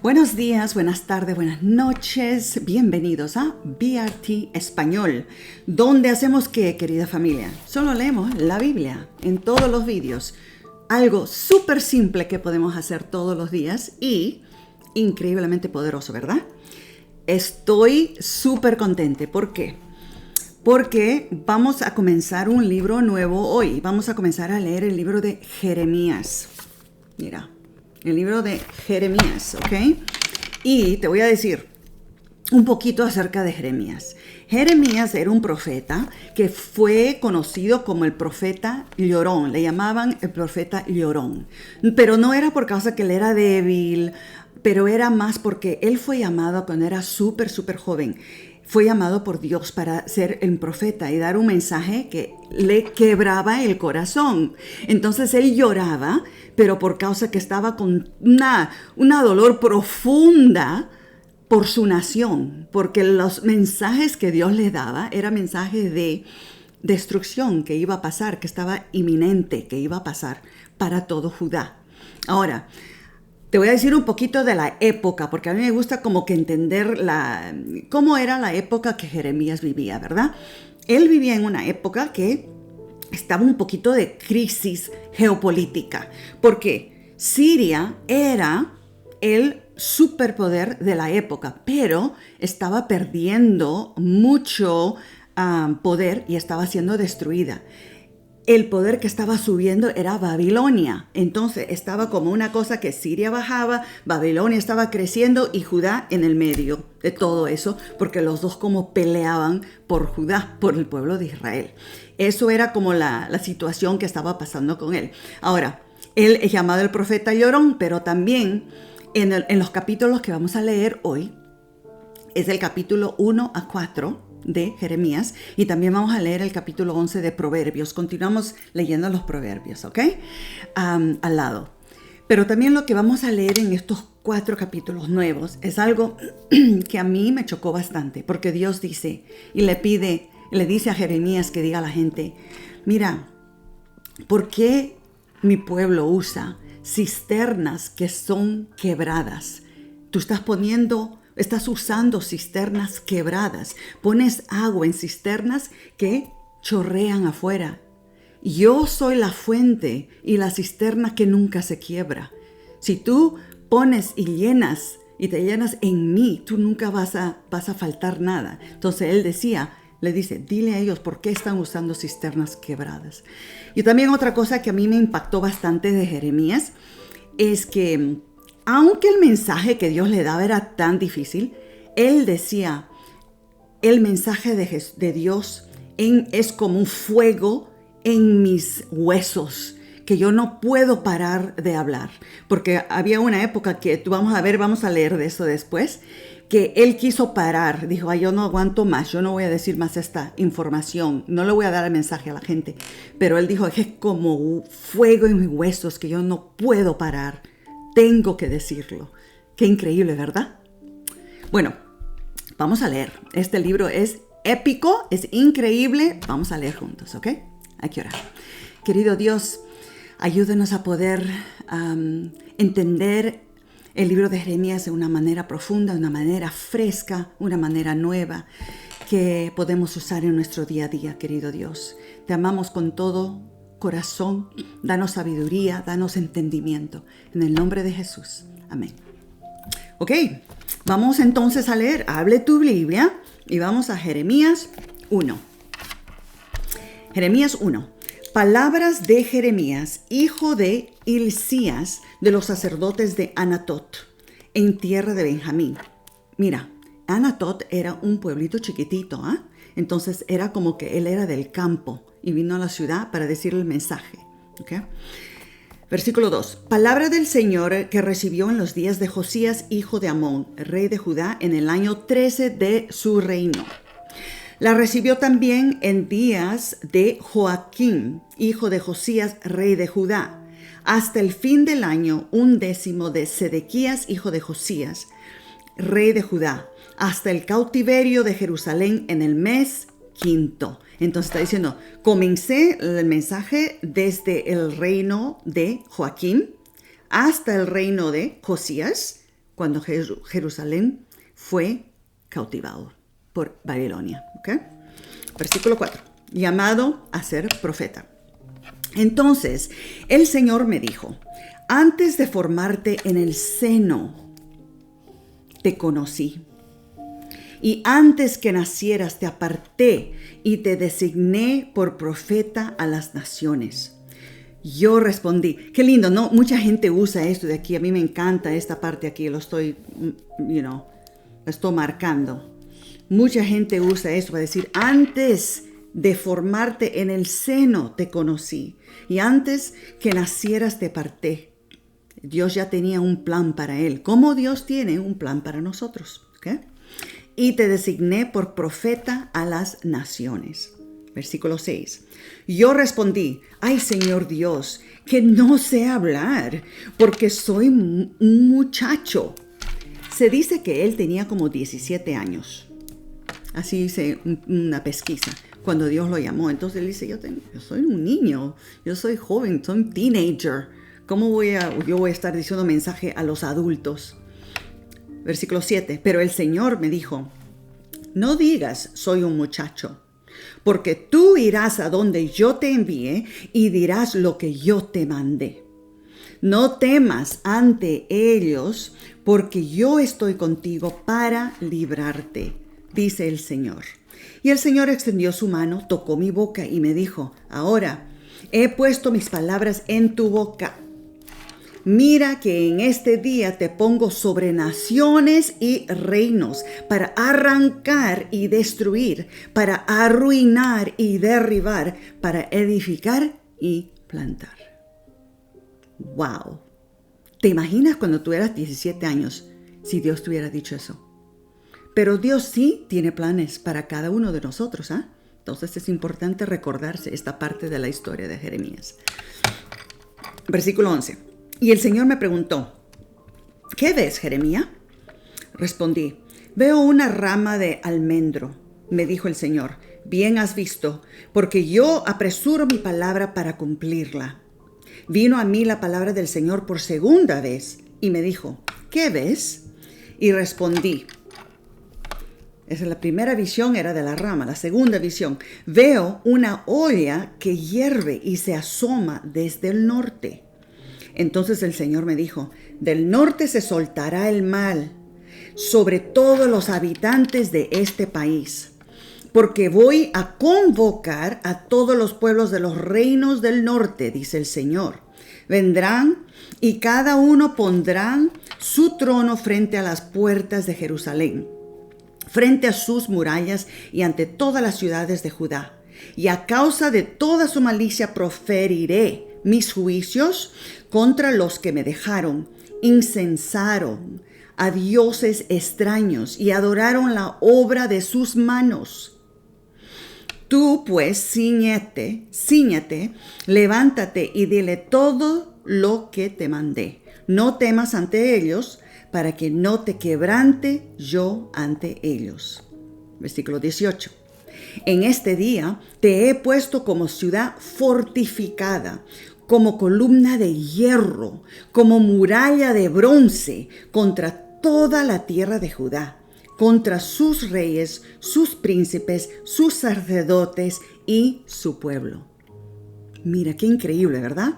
Buenos días, buenas tardes, buenas noches. Bienvenidos a BRT Español, donde hacemos ¿qué, querida familia? Solo leemos la Biblia en todos los vídeos. Algo súper simple que podemos hacer todos los días y increíblemente poderoso, ¿verdad? Estoy súper contenta. ¿Por qué? Porque vamos a comenzar un libro nuevo hoy. Vamos a comenzar a leer el libro de Jeremías. Mira, el libro de Jeremías, ¿ok? Y te voy a decir un poquito acerca de Jeremías. Jeremías era un profeta que fue conocido como el profeta llorón. Le llamaban el profeta llorón. Pero no era por causa que él era débil, pero era más porque él fue llamado cuando era súper joven. Fue llamado por Dios para ser el profeta y dar un mensaje que le quebraba el corazón. Entonces él lloraba, pero por causa que estaba con una dolor profunda por su nación, porque los mensajes que Dios le daba eran mensajes de destrucción que iba a pasar, que estaba inminente, que iba a pasar para todo Judá. Ahora, te voy a decir un poquito de la época, porque a mí me gusta como que entender cómo era la época que Jeremías vivía, ¿verdad? Él vivía en una época que estaba un poquito de crisis geopolítica, porque Siria era el superpoder de la época, pero estaba perdiendo mucho poder y estaba siendo destruida. El poder que estaba subiendo era Babilonia. Entonces estaba como una cosa que Siria bajaba, Babilonia estaba creciendo y Judá en el medio de todo eso, porque los dos como peleaban por Judá, por el pueblo de Israel. Eso era como la situación que estaba pasando con él. Ahora, él es llamado el profeta llorón, pero también en los capítulos que vamos a leer hoy, es el capítulo 1 a 4, de Jeremías, y también vamos a leer el capítulo 11 de Proverbios. Continuamos leyendo los Proverbios, ¿ok? Al lado. Pero también lo que vamos a leer en estos 4 capítulos nuevos es algo que a mí me chocó bastante, porque Dios dice y le dice a Jeremías que diga a la gente, mira, ¿por qué mi pueblo usa cisternas que son quebradas? Tú estás usando cisternas quebradas. Pones agua en cisternas que chorrean afuera. Yo soy la fuente y la cisterna que nunca se quiebra. Si tú pones y te llenas en mí, tú nunca vas a faltar nada. Entonces él le dice, dile a ellos por qué están usando cisternas quebradas. Y también otra cosa que a mí me impactó bastante de Jeremías es que aunque el mensaje que Dios le daba era tan difícil, él decía, el mensaje de Dios es como un fuego en mis huesos, que yo no puedo parar de hablar. Porque había una época que vamos a leer de eso después, que él quiso parar. Dijo, yo no aguanto más, yo no voy a decir más esta información, no le voy a dar el mensaje a la gente. Pero él dijo, es como fuego en mis huesos, que yo no puedo parar. Tengo que decirlo. Qué increíble, ¿verdad? Bueno, vamos a leer. Este libro es épico, es increíble. Vamos a leer juntos, ¿ok? Hay que orar. Querido Dios, ayúdanos a poder entender el libro de Jeremías de una manera profunda, de una manera fresca, una manera nueva que podemos usar en nuestro día a día, querido Dios. Te amamos con todo corazón, danos sabiduría, danos entendimiento. En el nombre de Jesús. Amén. Ok, vamos entonces a leer. Hable tu Biblia y vamos a Jeremías 1. Jeremías 1. Palabras de Jeremías, hijo de Hilcías, de los sacerdotes de Anatot, en tierra de Benjamín. Mira, Anatot era un pueblito chiquitito, Entonces era como que él era del campo y vino a la ciudad para decirle el mensaje. ¿Okay? Versículo 2. Palabra del Señor que recibió en los días de Josías, hijo de Amón, rey de Judá, en el año 13 de su reino. La recibió también en días de Joaquín, hijo de Josías, rey de Judá, hasta el fin del año 11 de Sedequías, hijo de Josías, rey de Judá, hasta el cautiverio de Jerusalén en el mes 5. Entonces está diciendo, comencé el mensaje desde el reino de Joaquín hasta el reino de Josías, cuando Jerusalén fue cautivado por Babilonia. ¿Okay? Versículo 4. Llamado a ser profeta. Entonces el Señor me dijo, antes de formarte en el seno, te conocí. Y antes que nacieras te aparté y te designé por profeta a las naciones. Yo respondí, qué lindo, ¿no? Mucha gente usa esto de aquí. A mí me encanta esta parte aquí, lo estoy, lo estoy marcando. Mucha gente usa esto para decir, antes de formarte en el seno te conocí. Y antes que nacieras te aparté. Dios ya tenía un plan para él. Como Dios tiene un plan para nosotros. ¿Okay? Y te designé por profeta a las naciones. Versículo 6. Yo respondí, ay Señor Dios, que no sé hablar, porque soy un muchacho. Se dice que él tenía como 17 años. Así dice una pesquisa, cuando Dios lo llamó. Entonces él dice, yo soy un niño, yo soy joven, soy un teenager. ¿Cómo yo voy a estar diciendo mensaje a los adultos? Versículo 7. Pero el Señor me dijo, no digas soy un muchacho, porque tú irás a donde yo te envíe y dirás lo que yo te mandé. No temas ante ellos, porque yo estoy contigo para librarte, dice el Señor. Y el Señor extendió su mano, tocó mi boca y me dijo, ahora he puesto mis palabras en tu boca. Mira que en este día te pongo sobre naciones y reinos para arrancar y destruir, para arruinar y derribar, para edificar y plantar. ¡Wow! ¿Te imaginas cuando tú eras 17 años si Dios te hubiera dicho eso? Pero Dios sí tiene planes para cada uno de nosotros, ¿ah? Entonces es importante recordarse esta parte de la historia de Jeremías. Versículo 11. Y el Señor me preguntó, ¿qué ves, Jeremías? Respondí, veo una rama de almendro. Me dijo el Señor, bien has visto, porque yo apresuro mi palabra para cumplirla. Vino a mí la palabra del Señor por segunda vez y me dijo, ¿qué ves? Y respondí, esa es la primera visión, era de la rama. La segunda visión, veo una olla que hierve y se asoma desde el norte. Entonces el Señor me dijo, del norte se soltará el mal sobre todos los habitantes de este país, porque voy a convocar a todos los pueblos de los reinos del norte, dice el Señor. Vendrán y cada uno pondrá su trono frente a las puertas de Jerusalén, frente a sus murallas y ante todas las ciudades de Judá. Y a causa de toda su malicia proferiré mis juicios contra los que me dejaron, incensaron a dioses extraños y adoraron la obra de sus manos. Tú pues cíñete, levántate y dile todo lo que te mandé. No temas ante ellos, para que no te quebrante yo ante ellos. Versículo 18. En este día te he puesto como ciudad fortificada, como columna de hierro, como muralla de bronce contra toda la tierra de Judá, contra sus reyes, sus príncipes, sus sacerdotes y su pueblo. Mira qué increíble, ¿verdad?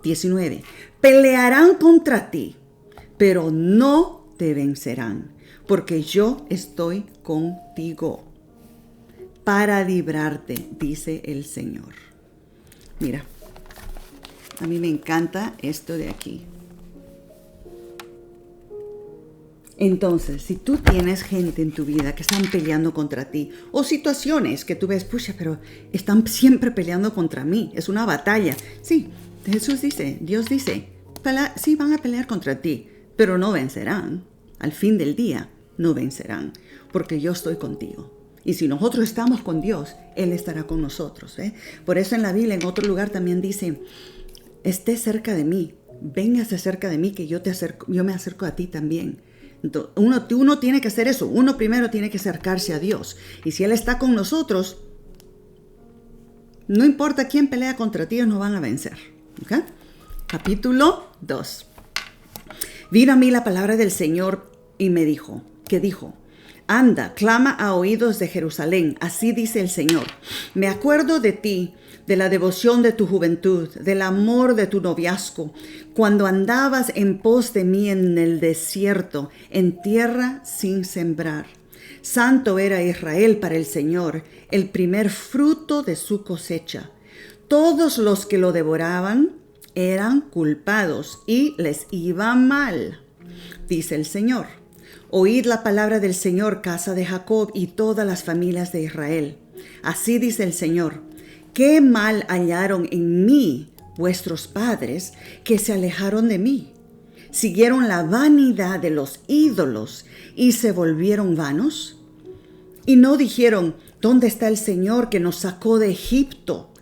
19. Pelearán contra ti, pero no te vencerán, porque yo estoy contigo para librarte, dice el Señor. Mira, a mí me encanta esto de aquí. Entonces, si tú tienes gente en tu vida que están peleando contra ti, o situaciones que tú ves, pucha, pero están siempre peleando contra mí, es una batalla. Sí, Jesús dice, Dios dice, sí van a pelear contra ti, pero no vencerán. Al fin del día, no vencerán, porque yo estoy contigo. Y si nosotros estamos con Dios, Él estará con nosotros. Por eso en la Biblia, en otro lugar también dice, esté cerca de mí, véngase cerca de mí, que yo me acerco a ti también. Entonces, uno tiene que hacer eso. Uno primero tiene que acercarse a Dios. Y si Él está con nosotros, no importa quién pelea contra ti, ellos no van a vencer. ¿Okay? Capítulo 2. Vino a mí la palabra del Señor y me dijo, ¿qué dijo? Anda, clama a oídos de Jerusalén, así dice el Señor. Me acuerdo de ti, de la devoción de tu juventud, del amor de tu noviazgo, cuando andabas en pos de mí en el desierto, en tierra sin sembrar. Santo era Israel para el Señor, el primer fruto de su cosecha. Todos los que lo devoraban eran culpados y les iba mal, dice el Señor. Oíd la palabra del Señor, casa de Jacob y todas las familias de Israel. Así dice el Señor, ¿qué mal hallaron en mí vuestros padres que se alejaron de mí? ¿Siguieron la vanidad de los ídolos y se volvieron vanos? Y no dijeron, ¿dónde está el Señor que nos sacó de Egipto?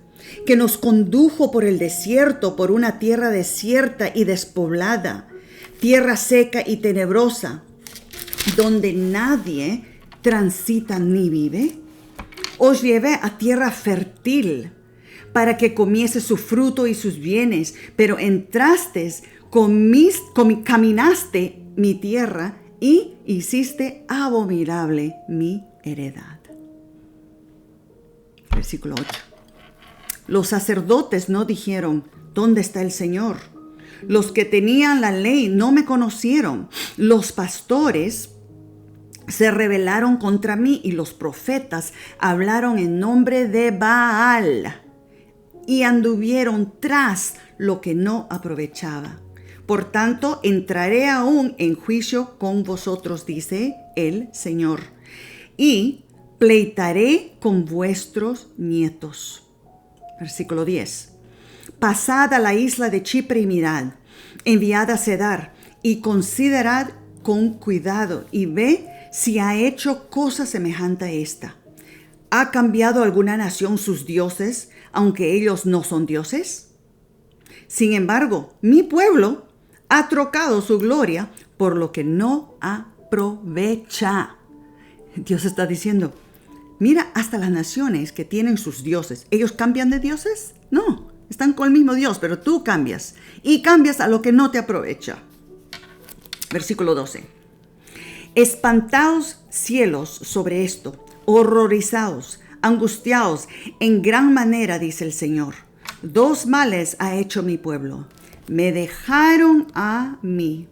Que nos condujo por el desierto, por una tierra desierta y despoblada, tierra seca y tenebrosa, donde nadie transita ni vive. Os llevé a tierra fértil para que comiese su fruto y sus bienes, pero entraste, caminaste mi tierra y hiciste abominable mi heredad. Versículo 8. Los sacerdotes no dijeron, ¿dónde está el Señor? Los que tenían la ley no me conocieron. Los pastores se rebelaron contra mí y los profetas hablaron en nombre de Baal y anduvieron tras lo que no aprovechaba. Por tanto, entraré aún en juicio con vosotros, dice el Señor, y pleitaré con vuestros nietos. Versículo 10. Pasad a la isla de Chipre y mirad, enviad a Cedar y considerad con cuidado y ve si ha hecho cosa semejante a esta. ¿Ha cambiado alguna nación sus dioses, aunque ellos no son dioses? Sin embargo, mi pueblo ha trocado su gloria por lo que no aprovecha. Dios está diciendo, mira, hasta las naciones que tienen sus dioses, ¿ellos cambian de dioses? No, están con el mismo Dios, pero tú cambias. Y cambias a lo que no te aprovecha. Versículo 12. Espantaos cielos sobre esto, horrorizaos, angustiaos en gran manera, dice el Señor. Dos males ha hecho mi pueblo. Me dejaron a mí,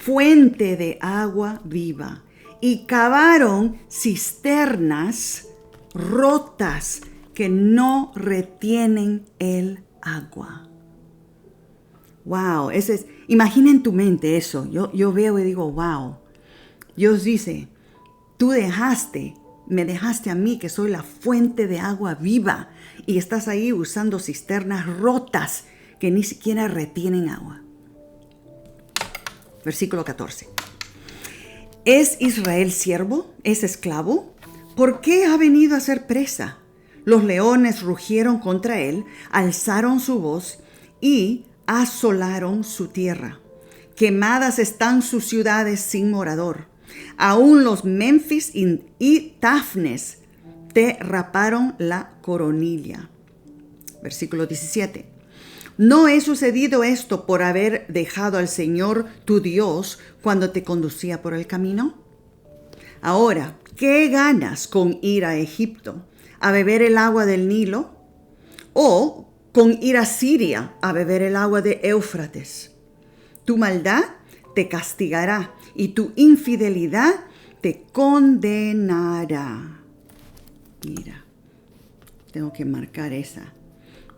fuente de agua viva, y cavaron cisternas rotas que no retienen el agua. Wow, imagina en tu mente eso. Yo veo y digo, wow. Dios dice, me dejaste a mí que soy la fuente de agua viva y estás ahí usando cisternas rotas que ni siquiera retienen agua. Versículo 14. ¿Es Israel siervo? ¿Es esclavo? ¿Por qué ha venido a ser presa? Los leones rugieron contra él, alzaron su voz y asolaron su tierra. Quemadas están sus ciudades sin morador. Aún los Memphis y Tafnes te raparon la coronilla. Versículo 17. ¿No he sucedido esto por haber dejado al Señor tu Dios cuando te conducía por el camino? Ahora, ¿qué ganas con ir a Egipto a beber el agua del Nilo? ¿O con ir a Siria a beber el agua de Éufrates? Tu maldad te castigará y tu infidelidad te condenará. Mira, tengo que marcar esa.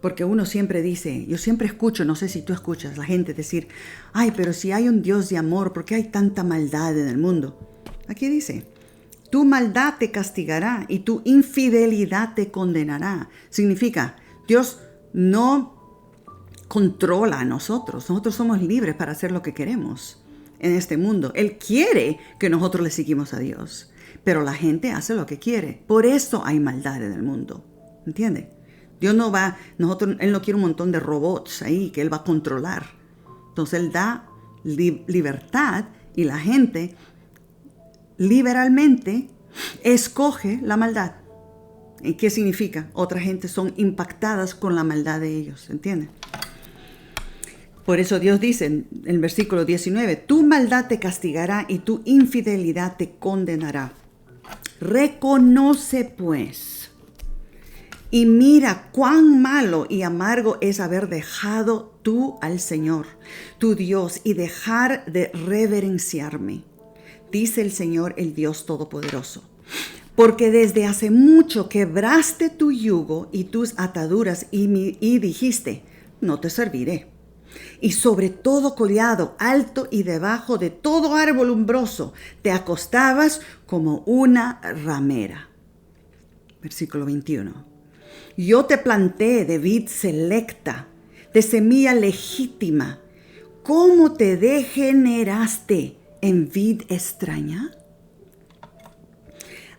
Porque uno siempre dice, yo siempre escucho, no sé si tú escuchas, la gente decir, ay, pero si hay un Dios de amor, ¿por qué hay tanta maldad en el mundo? Aquí dice, tu maldad te castigará y tu infidelidad te condenará. Significa, Dios no controla a nosotros. Nosotros somos libres para hacer lo que queremos en este mundo. Él quiere que nosotros le seguimos a Dios, pero la gente hace lo que quiere. Por eso hay maldad en el mundo. ¿Entiende? Dios no va, Él no quiere un montón de robots ahí que Él va a controlar. Entonces Él da libertad y la gente liberalmente escoge la maldad. ¿Y qué significa? Otra gente son impactadas con la maldad de ellos, ¿entiendes? Por eso Dios dice en el versículo 19, tu maldad te castigará y tu infidelidad te condenará. Reconoce pues y mira cuán malo y amargo es haber dejado tú al Señor, tu Dios, y dejar de reverenciarme, dice el Señor, el Dios Todopoderoso. Porque desde hace mucho quebraste tu yugo y tus ataduras y dijiste, no te serviré. Y sobre todo collado, alto y debajo de todo árbol umbroso, te acostabas como una ramera. Versículo 21. Yo te planté de vid selecta, de semilla legítima. ¿Cómo te degeneraste en vid extraña?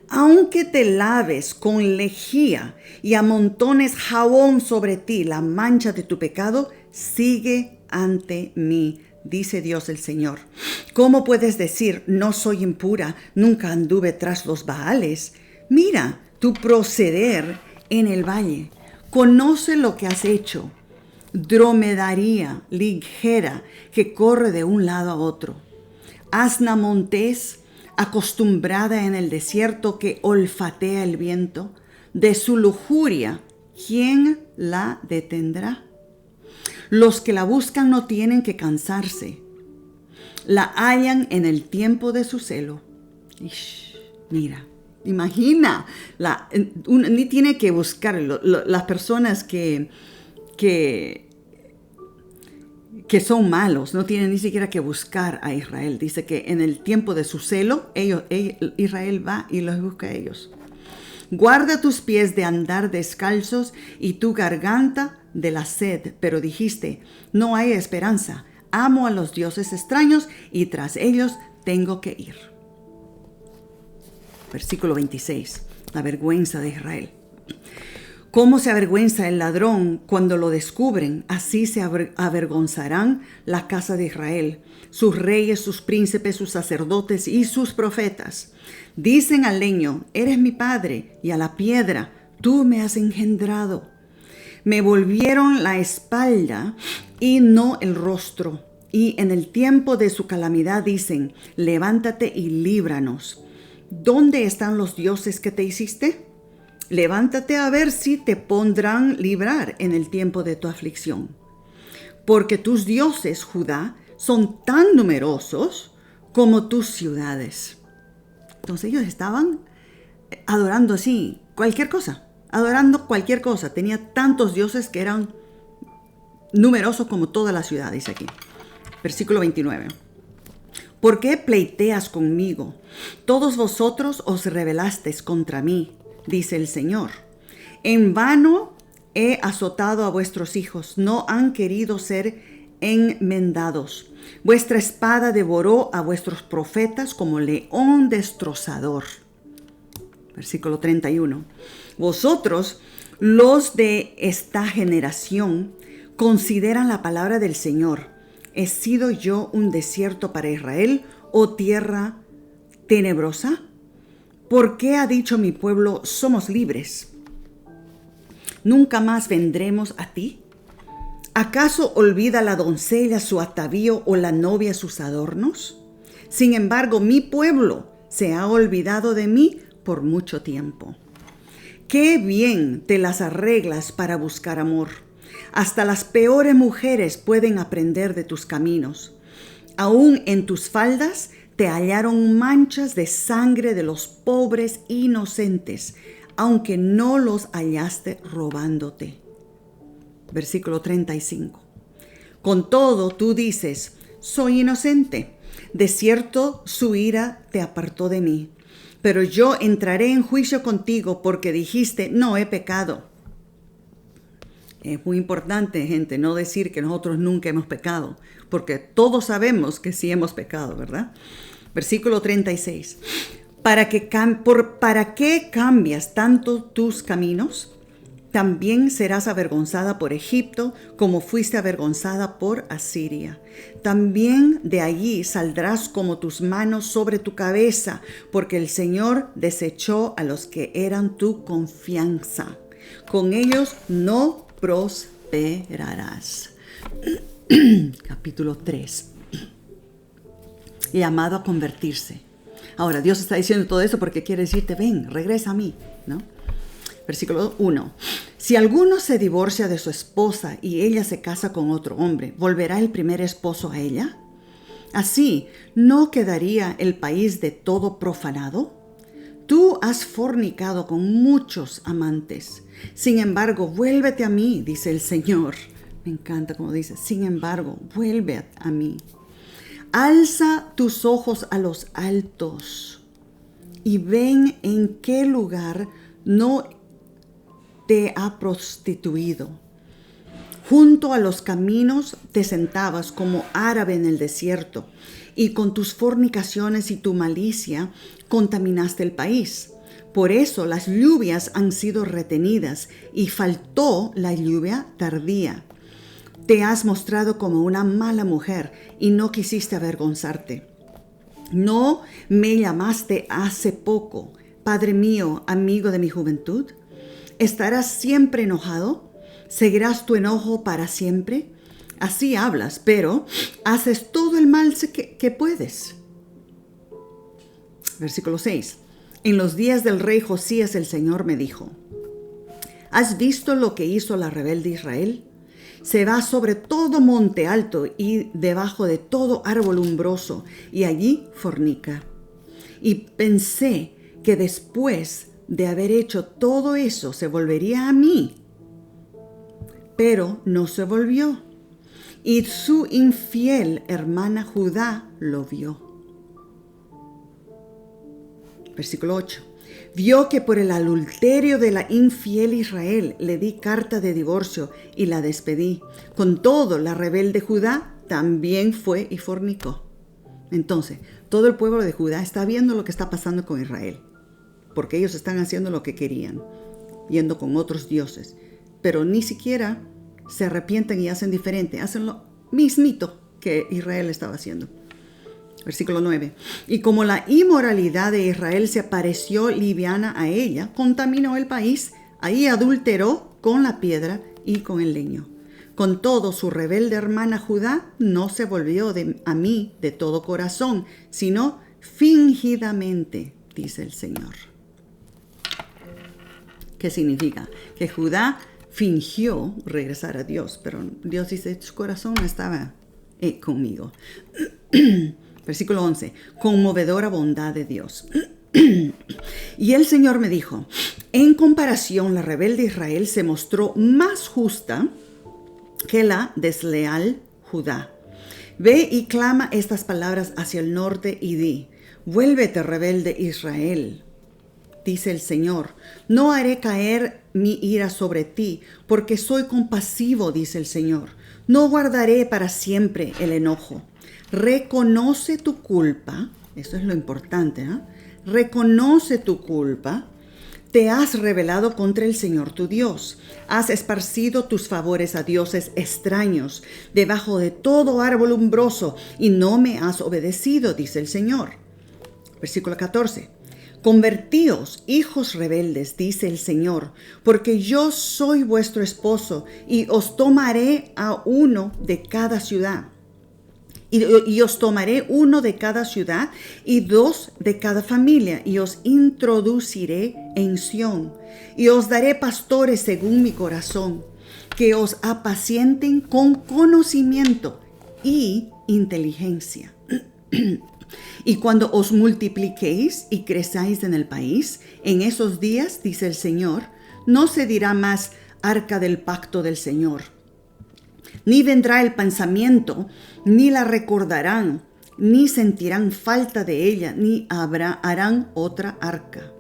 Aunque te laves con lejía y amontones jabón sobre ti, la mancha de tu pecado sigue ante mí, dice Dios el Señor. ¿Cómo puedes decir, no soy impura, nunca anduve tras los Baales? Mira tu proceder en el valle, conoce lo que has hecho, dromedaría ligera que corre de un lado a otro, asna montés, acostumbrada en el desierto que olfatea el viento, de su lujuria, ¿quién la detendrá? Los que la buscan no tienen que cansarse, la hallan en el tiempo de su celo. Mira, imagina, ni tiene que buscarlo. Las personas que son malos, no tienen ni siquiera que buscar a Israel. Dice que en el tiempo de su celo, Israel va y los busca a ellos. Guarda tus pies de andar descalzos y tu garganta de la sed, pero dijiste, no hay esperanza. Amo a los dioses extraños y tras ellos tengo que ir. Versículo 26, la vergüenza de Israel. ¿Cómo se avergüenza el ladrón cuando lo descubren? Así se avergonzarán la casa de Israel, sus reyes, sus príncipes, sus sacerdotes y sus profetas. Dicen al leño, eres mi padre, y a la piedra, tú me has engendrado. Me volvieron la espalda y no el rostro. Y en el tiempo de su calamidad dicen, levántate y líbranos. ¿Dónde están los dioses que te hiciste? Levántate a ver si te pondrán librar en el tiempo de tu aflicción. Porque tus dioses, Judá, son tan numerosos como tus ciudades. Entonces ellos estaban adorando así cualquier cosa, adorando cualquier cosa. Tenía tantos dioses que eran numerosos como toda la ciudad, dice aquí. Versículo 29. ¿Por qué pleiteas conmigo? Todos vosotros os rebelasteis contra mí, dice el Señor. En vano he azotado a vuestros hijos, no han querido ser enmendados. Vuestra espada devoró a vuestros profetas como león destrozador. Versículo 31. Vosotros, los de esta generación, consideran la palabra del Señor. ¿He sido yo un desierto para Israel o tierra tenebrosa? ¿Por qué ha dicho mi pueblo, somos libres? ¿Nunca más vendremos a ti? ¿Acaso olvida la doncella su atavío o la novia sus adornos? Sin embargo, mi pueblo se ha olvidado de mí por mucho tiempo. Qué bien te las arreglas para buscar amor. Hasta las peores mujeres pueden aprender de tus caminos. Aún en tus faldas te hallaron manchas de sangre de los pobres inocentes, aunque no los hallaste robándote. Versículo 35. Con todo tú dices, soy inocente. De cierto su ira te apartó de mí. Pero yo entraré en juicio contigo porque dijiste, no he pecado. Es muy importante, gente, no decir que nosotros nunca hemos pecado, porque todos sabemos que sí hemos pecado, ¿verdad? Versículo 36. ¿Para qué cambias tanto tus caminos? También serás avergonzada por Egipto, como fuiste avergonzada por Asiria. También de allí saldrás como tus manos sobre tu cabeza, porque el Señor desechó a los que eran tu confianza. Con ellos no prosperarás. capítulo 3. Llamado a convertirse. Ahora, Dios está diciendo todo eso porque quiere decirte, ven, regresa a mí, ¿no? Versículo 1. Si alguno se divorcia de su esposa y ella se casa con otro hombre, ¿volverá el primer esposo a ella? Así, ¿no quedaría el país de todo profanado? Tú has fornicado con muchos amantes. Sin embargo, vuélvete a mí, dice el Señor. Me encanta como dice, sin embargo, vuelve a mí. Alza tus ojos a los altos y ven en qué lugar no te ha prostituido. Junto a los caminos te sentabas como árabe en el desierto, y con tus fornicaciones y tu malicia contaminaste el país. Por eso las lluvias han sido retenidas y faltó la lluvia tardía. Te has mostrado como una mala mujer y no quisiste avergonzarte. ¿No me llamaste hace poco, Padre mío, amigo de mi juventud? ¿Estarás siempre enojado? ¿Seguirás tu enojo para siempre? Así hablas, pero haces todo el mal que puedes. Versículo 6. En los días del rey Josías el Señor me dijo, ¿has visto lo que hizo la rebelde Israel? Se va sobre todo monte alto y debajo de todo árbol umbroso, y allí fornica. Y pensé que después de haber hecho todo eso se volvería a mí. Pero no se volvió. Y su infiel hermana Judá lo vio. Versículo 8. Vio que por el adulterio de la infiel Israel le di carta de divorcio y la despedí. Con todo, la rebelde Judá también fue y fornicó. Entonces, todo el pueblo de Judá está viendo lo que está pasando con Israel, porque ellos están haciendo lo que querían, yendo con otros dioses, pero ni siquiera se arrepienten y hacen diferente, hacen lo mismito que Israel estaba haciendo. Versículo 9. Y como la inmoralidad de Israel se pareció liviana a ella, contaminó el país, ahí adulteró con la piedra y con el leño. Con todo, su rebelde hermana Judá no se volvió a mí de todo corazón, sino fingidamente, dice el Señor. ¿Qué significa? Que Judá fingió regresar a Dios, pero Dios dice, su corazón no estaba conmigo. Versículo 11, conmovedora bondad de Dios. Y el Señor me dijo, en comparación, la rebelde Israel se mostró más justa que la desleal Judá. Ve y clama estas palabras hacia el norte y di, vuélvete, rebelde Israel. Dice el Señor, no haré caer mi ira sobre ti, porque soy compasivo, dice el Señor. No guardaré para siempre el enojo. Reconoce tu culpa, eso es lo importante, ¿eh? Reconoce tu culpa. Te has rebelado contra el Señor tu Dios. Has esparcido tus favores a dioses extraños debajo de todo árbol umbroso y no me has obedecido, dice el Señor. Versículo 14. Convertíos, hijos rebeldes, dice el Señor, porque yo soy vuestro esposo y os tomaré a uno de cada ciudad. Y os tomaré uno de cada ciudad y dos de cada familia, y os introduciré en Sión, y os daré pastores según mi corazón, que os apacienten con conocimiento y inteligencia. Y cuando os multipliquéis y crezcáis en el país, en esos días, dice el Señor, no se dirá más arca del pacto del Señor, ni vendrá el pensamiento, ni la recordarán, ni sentirán falta de ella, ni harán otra arca.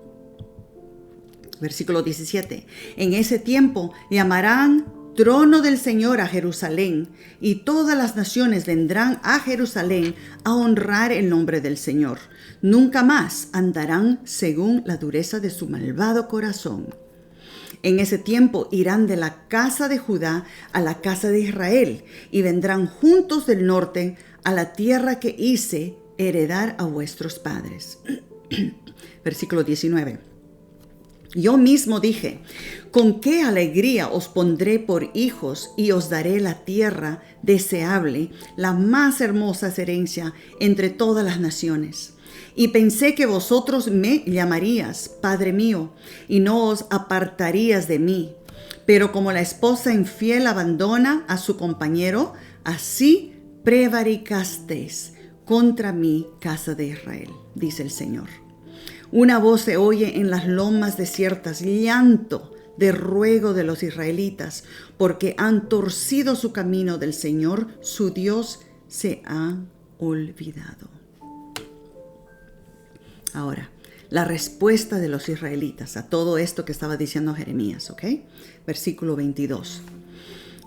Versículo 17. En ese tiempo llamarán trono del Señor a Jerusalén, y todas las naciones vendrán a Jerusalén a honrar el nombre del Señor. Nunca más andarán según la dureza de su malvado corazón. En ese tiempo irán de la casa de Judá a la casa de Israel, y vendrán juntos del norte a la tierra que hice heredar a vuestros padres. Versículo 19. Yo mismo dije, con qué alegría os pondré por hijos y os daré la tierra deseable, la más hermosa herencia entre todas las naciones. Y pensé que vosotros me llamarías, Padre mío, y no os apartarías de mí. Pero como la esposa infiel abandona a su compañero, así prevaricasteis contra mí, casa de Israel, dice el Señor. Una voz se oye en las lomas desiertas, llanto de ruego de los israelitas, porque han torcido su camino del Señor, su Dios se ha olvidado. Ahora, la respuesta de los israelitas a todo esto que estaba diciendo Jeremías, ¿ok? Versículo 22.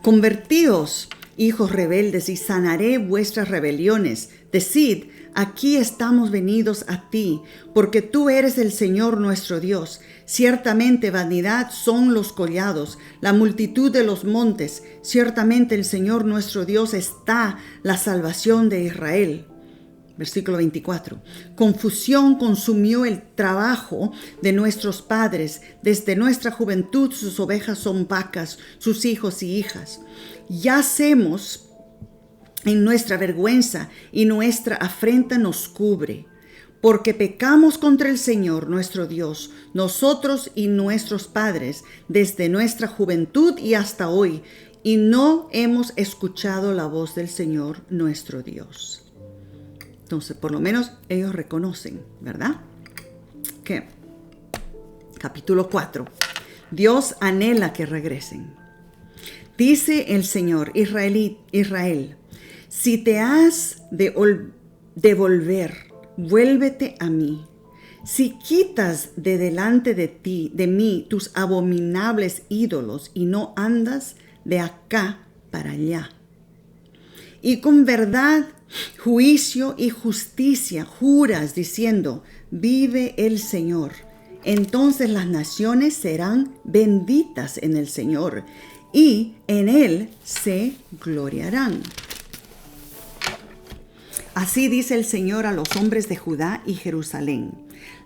Convertíos, hijos rebeldes, y sanaré vuestras rebeliones. Decid, aquí estamos venidos a ti, porque tú eres el Señor nuestro Dios. Ciertamente vanidad son los collados, la multitud de los montes. Ciertamente el Señor nuestro Dios está la salvación de Israel. Versículo 24. Confusión consumió el trabajo de nuestros padres. Desde nuestra juventud sus ovejas son vacas, sus hijos y hijas. Yacemos en nuestra vergüenza y nuestra afrenta nos cubre. Porque pecamos contra el Señor nuestro Dios, nosotros y nuestros padres, desde nuestra juventud y hasta hoy, y no hemos escuchado la voz del Señor nuestro Dios. Entonces, por lo menos ellos reconocen, ¿verdad? Que capítulo 4. Dios anhela que regresen. Dice el Señor, Israel, si te has de volver, vuélvete a mí. Si quitas de delante de mí tus abominables ídolos y no andas de acá para allá. Y con verdad, juicio y justicia juras diciendo, vive el Señor. Entonces las naciones serán benditas en el Señor y en Él se gloriarán. Así dice el Señor a los hombres de Judá y Jerusalén.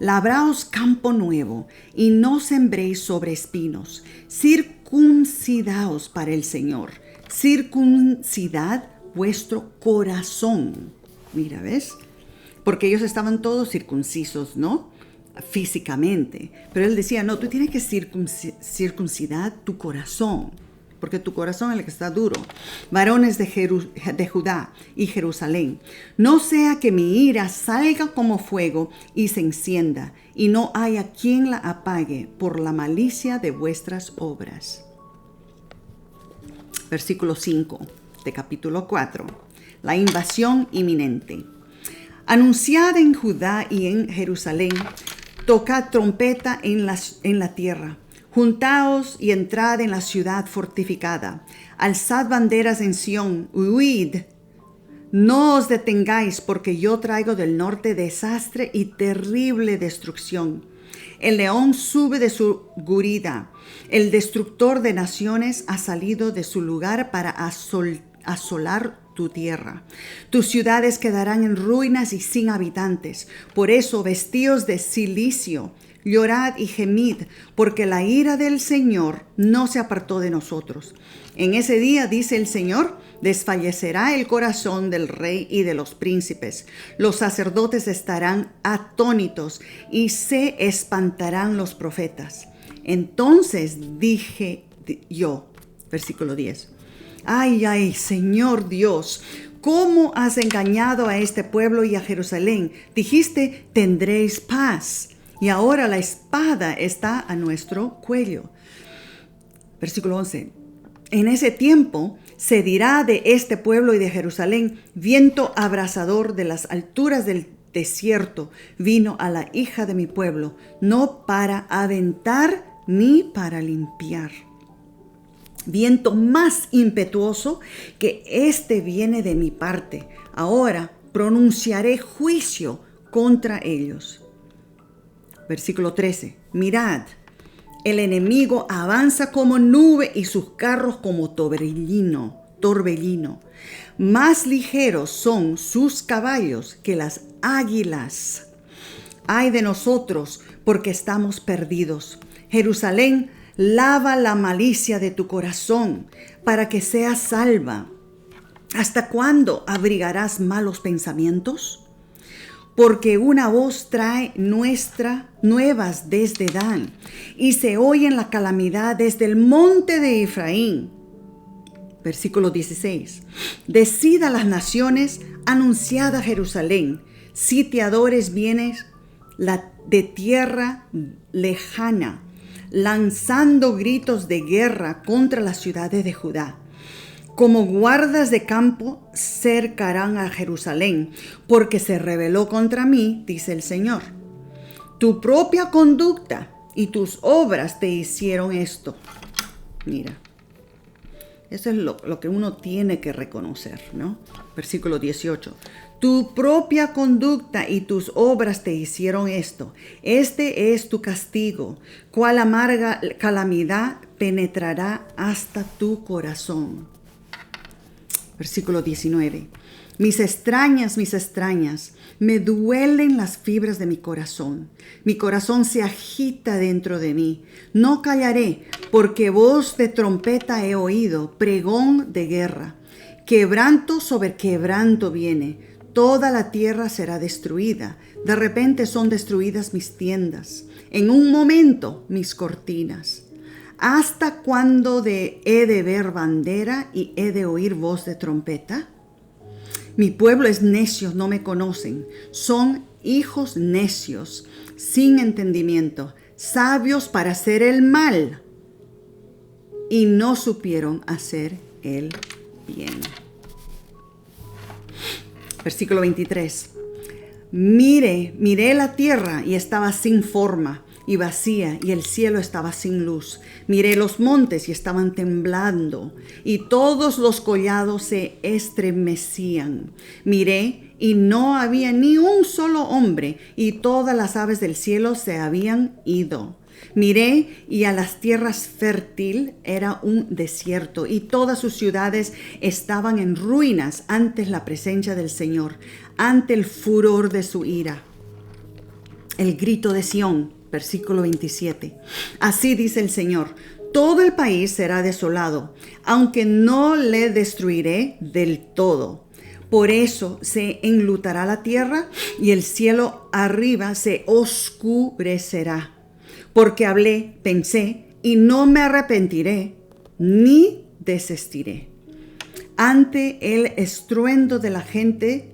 Labraos campo nuevo y no sembréis sobre espinos. Circuncidaos para el Señor. Circuncidad vuestro corazón. Mira, ¿ves? Porque ellos estaban todos circuncisos, ¿no? Físicamente. Pero él decía, no, tú tienes que circuncidar tu corazón. Porque tu corazón es el que está duro. Varones de Judá y Jerusalén, no sea que mi ira salga como fuego y se encienda, y no haya quien la apague por la malicia de vuestras obras. Versículo 5 de capítulo 4. La invasión inminente. Anunciad en Judá y en Jerusalén, tocad trompeta en la tierra. Juntaos y entrad en la ciudad fortificada. Alzad banderas en Sión, huid. No os detengáis, porque yo traigo del norte desastre y terrible destrucción. El león sube de su guarida. El destructor de naciones ha salido de su lugar para asolar tu tierra. Tus ciudades quedarán en ruinas y sin habitantes. Por eso, vestíos de cilicio, llorad y gemid, porque la ira del Señor no se apartó de nosotros. En ese día, dice el Señor, desfallecerá el corazón del rey y de los príncipes. Los sacerdotes estarán atónitos y se espantarán los profetas. Entonces dije yo, versículo 10, ay, Señor Dios, ¿cómo has engañado a este pueblo y a Jerusalén? Dijiste, tendréis paz. Y ahora la espada está a nuestro cuello. Versículo 11. En ese tiempo se dirá de este pueblo y de Jerusalén, viento abrasador de las alturas del desierto vino a la hija de mi pueblo, no para aventar ni para limpiar. Viento más impetuoso que este viene de mi parte. Ahora pronunciaré juicio contra ellos. Versículo 13. Mirad, el enemigo avanza como nube y sus carros como torbellino. Más ligeros son sus caballos que las águilas. Ay de nosotros, porque estamos perdidos. Jerusalén, lava la malicia de tu corazón para que seas salva. ¿Hasta cuándo abrigarás malos pensamientos? Porque una voz trae nuevas desde Dan, y se oye la calamidad desde el monte de Efraín. Versículo 16. Decid a las naciones, anunciad a Jerusalén, sitiadores vienen de tierra lejana, lanzando gritos de guerra contra las ciudades de Judá. Como guardas de campo cercarán a Jerusalén, porque se rebeló contra mí, dice el Señor. Tu propia conducta y tus obras te hicieron esto. Mira, eso es lo que uno tiene que reconocer, ¿no? Versículo 18. Tu propia conducta y tus obras te hicieron esto. Este es tu castigo, cual amarga calamidad penetrará hasta tu corazón. Versículo 19. Mis extrañas, me duelen las fibras de mi corazón. Mi corazón se agita dentro de mí. No callaré, porque voz de trompeta he oído, pregón de guerra. Quebranto sobre quebranto viene. Toda la tierra será destruida. De repente son destruidas mis tiendas. En un momento mis cortinas. ¿Hasta cuándo he de ver bandera y he de oír voz de trompeta? Mi pueblo es necio, no me conocen. Son hijos necios, sin entendimiento, sabios para hacer el mal, y no supieron hacer el bien. Versículo 23. Miré la tierra y estaba sin forma y vacía, y el cielo estaba sin luz. Miré los montes y estaban temblando, y todos los collados se estremecían. Miré y no había ni un solo hombre, y todas las aves del cielo se habían ido. Miré y a las tierras fértil era un desierto, y todas sus ciudades estaban en ruinas ante la presencia del Señor, ante el furor de su ira. El grito de Sión. Versículo 27. Así dice el Señor, todo el país será desolado, aunque no le destruiré del todo. Por eso se enlutará la tierra y el cielo arriba se oscurecerá. Porque hablé, pensé, y no me arrepentiré, ni desistiré. Ante el estruendo de la gente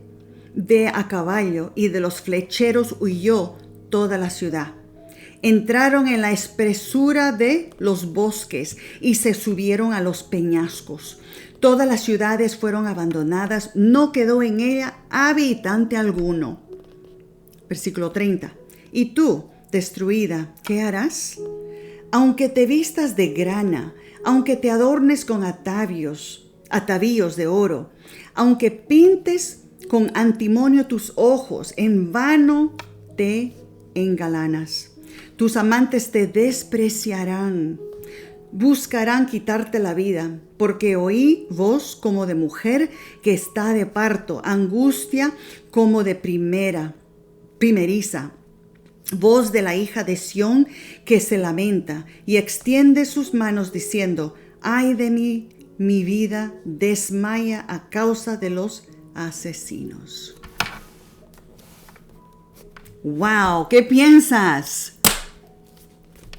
de a caballo y de los flecheros huyó toda la ciudad. Entraron en la espesura de los bosques y se subieron a los peñascos. Todas las ciudades fueron abandonadas, no quedó en ella habitante alguno. Versículo 30. Y tú, destruida, ¿qué harás? Aunque te vistas de grana, aunque te adornes con atavíos de oro, aunque pintes con antimonio tus ojos, en vano te engalanas. Tus amantes te despreciarán, buscarán quitarte la vida, porque oí voz como de mujer que está de parto, angustia como de primeriza, voz de la hija de Sión que se lamenta y extiende sus manos diciendo, ay de mí, mi vida desmaya a causa de los asesinos. ¡Wow! ¿Qué piensas?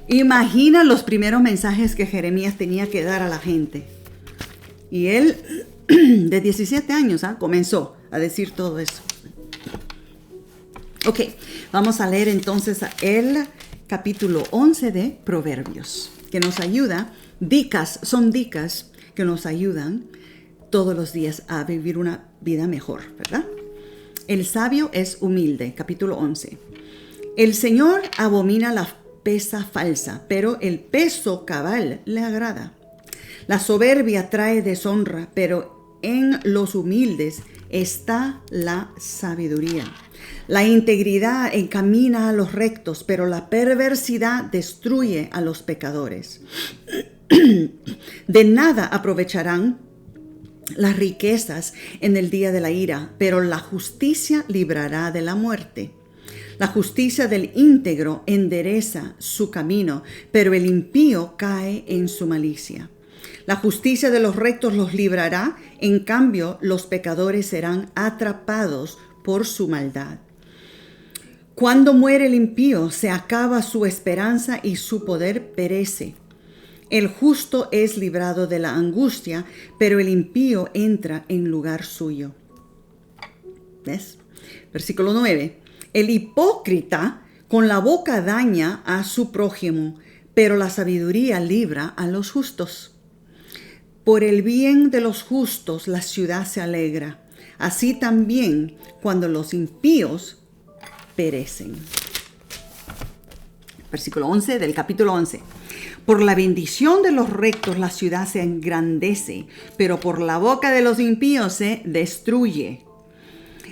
Imagina los primeros mensajes que Jeremías tenía que dar a la gente. Y él, de 17 años, comenzó a decir todo eso. Ok, vamos a leer entonces el capítulo 11 de Proverbios, que nos ayuda, son dicas que nos ayudan todos los días a vivir una vida mejor, ¿verdad? El sabio es humilde, capítulo 11. El Señor abomina la pesa falsa, pero el peso cabal le agrada. La soberbia trae deshonra, pero en los humildes está la sabiduría. La integridad encamina a los rectos, pero la perversidad destruye a los pecadores. De nada aprovecharán las riquezas en el día de la ira, pero la justicia librará de la muerte. La justicia del íntegro endereza su camino, pero el impío cae en su malicia. La justicia de los rectos los librará, en cambio los pecadores serán atrapados por su maldad. Cuando muere el impío, se acaba su esperanza y su poder perece. El justo es librado de la angustia, pero el impío entra en lugar suyo. ¿Ves? Versículo 9. El hipócrita con la boca daña a su prójimo, pero la sabiduría libra a los justos. Por el bien de los justos la ciudad se alegra, así también cuando los impíos perecen. Versículo 11 del capítulo 11. Por la bendición de los rectos la ciudad se engrandece, pero por la boca de los impíos se destruye.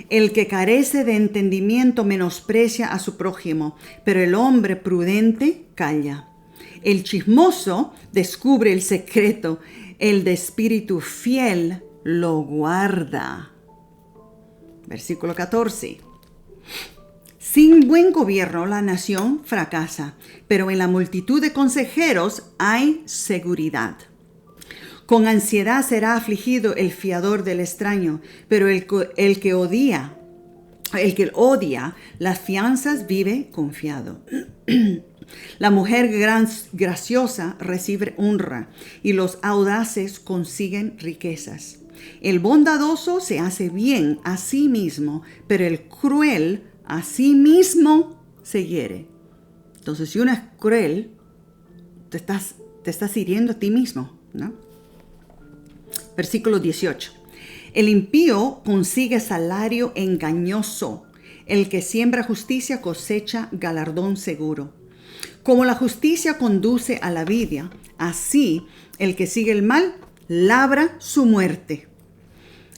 El que carece de entendimiento menosprecia a su prójimo, pero el hombre prudente calla. El chismoso descubre el secreto, el de espíritu fiel lo guarda. Versículo 14. Sin buen gobierno la nación fracasa, pero en la multitud de consejeros hay seguridad. Con ansiedad será afligido el fiador del extraño, pero el que odia las fianzas vive confiado. La mujer graciosa recibe honra y los audaces consiguen riquezas. El bondadoso se hace bien a sí mismo, pero el cruel a sí mismo se hiere. Entonces, si uno es cruel, te estás hiriendo a ti mismo, ¿no? Versículo 18. El impío consigue salario engañoso. El que siembra justicia cosecha galardón seguro. Como la justicia conduce a la vida, así el que sigue el mal labra su muerte.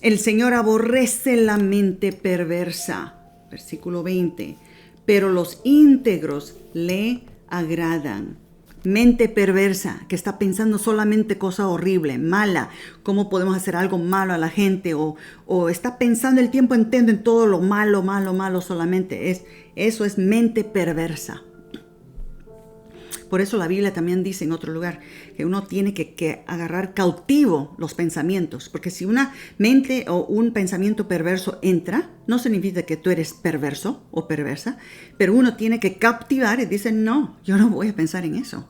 El Señor aborrece la mente perversa. Versículo 20. Pero los íntegros le agradan. Mente perversa, que está pensando solamente cosa horrible, mala, cómo podemos hacer algo malo a la gente, o está pensando el tiempo entero en todo lo malo, malo solamente. Eso es mente perversa. Por eso la Biblia también dice en otro lugar que uno tiene que agarrar cautivo los pensamientos, porque si una mente o un pensamiento perverso entra, no significa que tú eres perverso o perversa, pero uno tiene que captivar y dice, no, yo no voy a pensar en eso.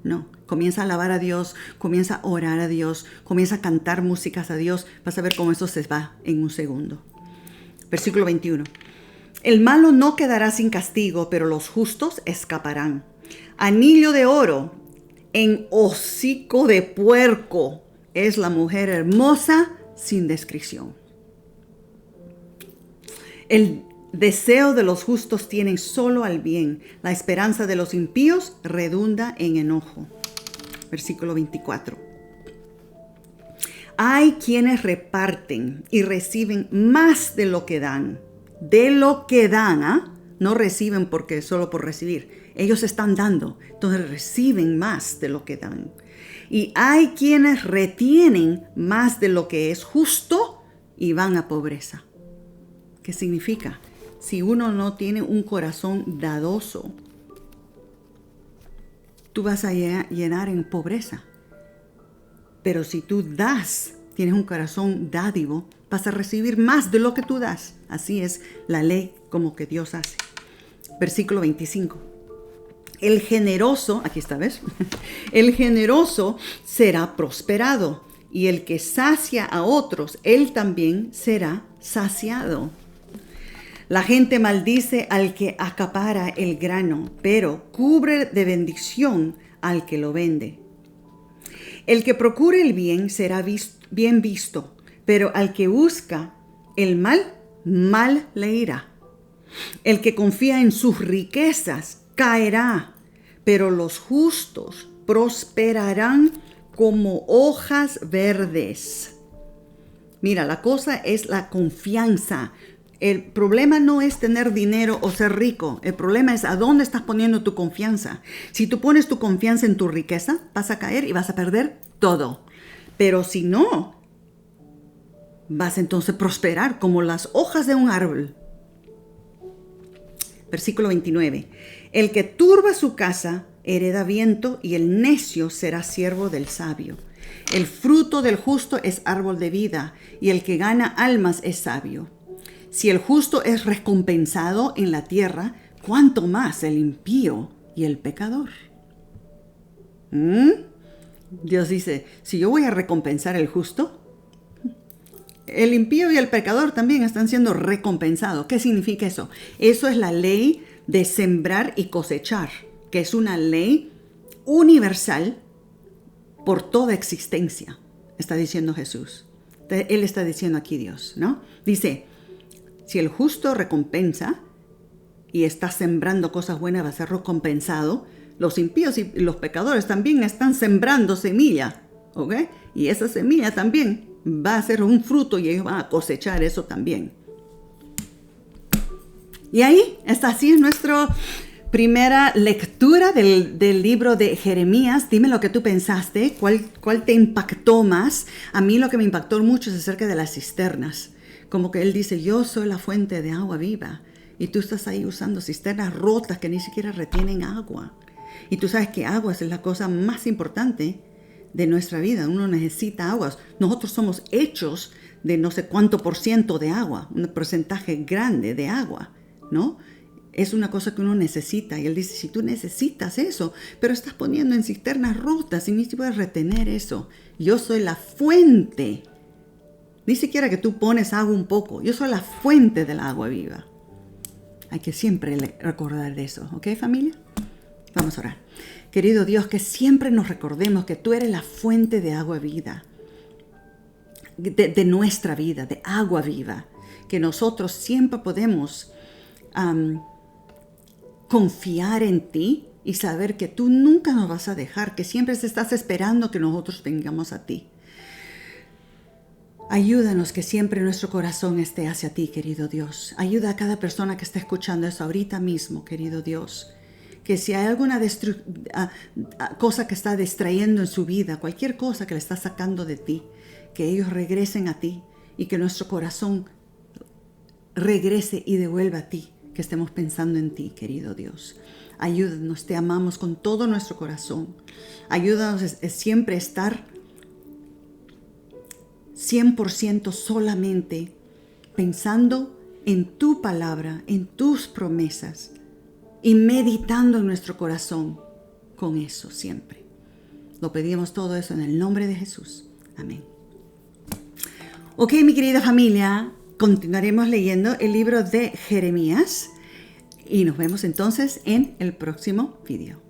No, comienza a alabar a Dios, comienza a orar a Dios, comienza a cantar músicas a Dios, vas a ver cómo eso se va en un segundo. Versículo 21. El malo no quedará sin castigo, pero los justos escaparán. Anillo de oro en hocico de puerco es la mujer hermosa sin descripción. El deseo de los justos tiene solo al bien. La esperanza de los impíos redunda en enojo. Versículo 24. Hay quienes reparten y reciben más de lo que dan. De lo que dan, ¿ah? No reciben porque solo por recibir. Ellos están dando, entonces reciben más de lo que dan. Y hay quienes retienen más de lo que es justo y van a pobreza. ¿Qué significa? Si uno no tiene un corazón dadoso, tú vas a llenar en pobreza. Pero si tú das, tienes un corazón dádivo, vas a recibir más de lo que tú das. Así es la ley como que Dios hace. Versículo 25. El generoso, aquí está, ¿ves? El generoso será prosperado, y el que sacia a otros, él también será saciado. La gente maldice al que acapara el grano, pero cubre de bendición al que lo vende. El que procure el bien será bien visto, pero al que busca el mal, mal le irá. El que confía en sus riquezas caerá, pero los justos prosperarán como hojas verdes. Mira, la cosa es la confianza. El problema no es tener dinero o ser rico. El problema es a dónde estás poniendo tu confianza. Si tú pones tu confianza en tu riqueza, vas a caer y vas a perder todo. Pero si no, vas entonces a prosperar como las hojas de un árbol. Versículo 29. El que turba su casa hereda viento y el necio será siervo del sabio. El fruto del justo es árbol de vida y el que gana almas es sabio. Si el justo es recompensado en la tierra, ¿cuánto más el impío y el pecador? Dios dice, si yo voy a recompensar al justo, el impío y el pecador también están siendo recompensados. ¿Qué significa eso? Eso es la ley de sembrar y cosechar, que es una ley universal por toda existencia, está diciendo Jesús. Él está diciendo aquí Dios, ¿no? Dice, si el justo recompensa y está sembrando cosas buenas, va a ser recompensado. Los impíos y los pecadores también están sembrando semilla, ¿ok? Y esa semilla también va a ser un fruto y ellos van a cosechar eso también. Y ahí está, así es nuestra primera lectura del libro de Jeremías. Dime lo que tú pensaste, cuál te impactó más. A mí lo que me impactó mucho es acerca de las cisternas. Como que él dice, yo soy la fuente de agua viva. Y tú estás ahí usando cisternas rotas que ni siquiera retienen agua. Y tú sabes que agua es la cosa más importante de nuestra vida. Uno necesita aguas. Nosotros somos hechos de no sé cuánto % de agua, un porcentaje grande de agua, ¿no? Es una cosa que uno necesita. Y él dice, si tú necesitas eso, pero estás poniendo en cisternas rotas y ni siquiera puedes retener eso. Yo soy la fuente. Ni siquiera que tú pones agua un poco. Yo soy la fuente del agua viva. Hay que siempre recordar de eso. ¿Ok, familia? Vamos a orar. Querido Dios, que siempre nos recordemos que tú eres la fuente de agua viva, de nuestra vida, de agua viva, que nosotros siempre podemos confiar en ti y saber que tú nunca nos vas a dejar, que siempre estás esperando que nosotros vengamos a ti. Ayúdanos que siempre nuestro corazón esté hacia ti, querido Dios. Ayuda a cada persona que está escuchando eso ahorita mismo, querido Dios. Que si hay alguna cosa que está distrayendo en su vida, cualquier cosa que le está sacando de ti, que ellos regresen a ti y que nuestro corazón regrese y devuelva a ti, que estemos pensando en ti, querido Dios. Ayúdanos, te amamos con todo nuestro corazón. Ayúdanos a siempre estar 100% solamente pensando en tu palabra, en tus promesas y meditando en nuestro corazón con eso siempre. Lo pedimos todo eso en el nombre de Jesús. Amén. Ok, mi querida familia, continuaremos leyendo el libro de Jeremías y nos vemos entonces en el próximo video.